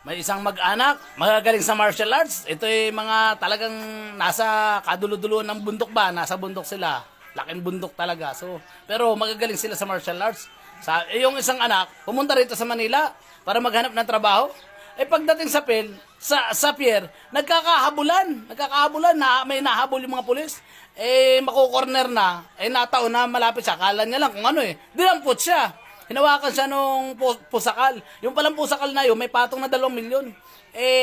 May isang mag-anak, magagaling sa martial arts. Ito ay mga talagang nasa kadulo-dulo ng bundok ba? Nasa bundok sila. Laking bundok talaga. So, pero magagaling sila sa martial arts. Yung isang anak, pumunta rito sa Manila para maghanap ng trabaho. Pagdating sa pier, nagkakahabulan na may nahabol yung mga pulis. Makukorner na, nataon na malapit siya. Akala niya lang kung ano dinampot siya. Hinawakan siya nung pusakal. Yung palang pusakal na yun, may patong na 2 milyon.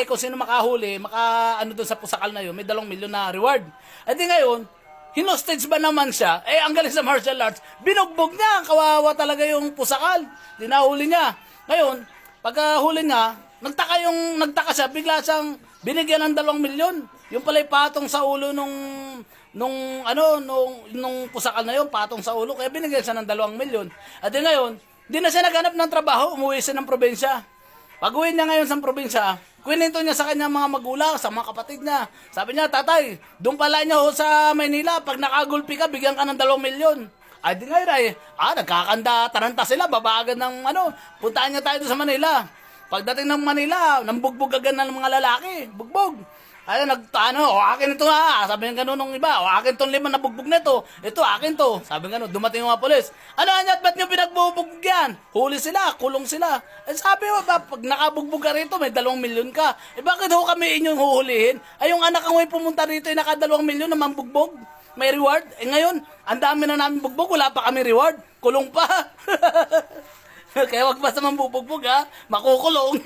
Kung sino makahuli, ano doon sa pusakal na yun, may 2 milyon na reward. Di ngayon, hinostage ba naman siya? Ang galing sa martial arts, binugbog niya. Kawawa talaga yung pusakal. Dinahuli niya. Ngayon, pagkahuli niya, nagtaka siya, bigla siyang binigyan ng 2 milyon. Yung pala'y patong sa ulo nung pusakal na yun, patong sa ulo, kaya binigyan siya ng 2 milyon. Di ngayon, di na siya naghanap ng trabaho, umuwi siya ng probinsya. Pag-uwi niya ngayon sa probinsya, kwento niya sa kanyang mga magulang, sa mga kapatid niya. Sabi niya, tatay, doon pala niya sa Maynila, pag nakagulpi ka, bigyan ka ng 2 milyon. Di ngayon nagkakanda, taranta sila, babagad ng puntaan niya tayo doon sa Manila. Pagdating ng Manila, nambugbog agad ng mga lalaki, bugbog. Akin ito ha. Sabi ng ganun ng iba, akin itong 5 na bugbog na ito. Ito, akin to. Sabi ng ganun, dumating yung mga polis. Anyat, ba't nyo pinagbubog yan? Huli sila, kulong sila. Sabi mo, pag nakabugbog ka rito, may 2 milyon ka. Bakit ho kami inyong huhulihin? Yung anak ang may pumunta rito, naka 2 milyon na mambugbog. May reward. Ngayon, ang dami na namin bugbog, wala pa kami reward. Kulong pa. Kaya wag basta mambubugbog ha, makukulong.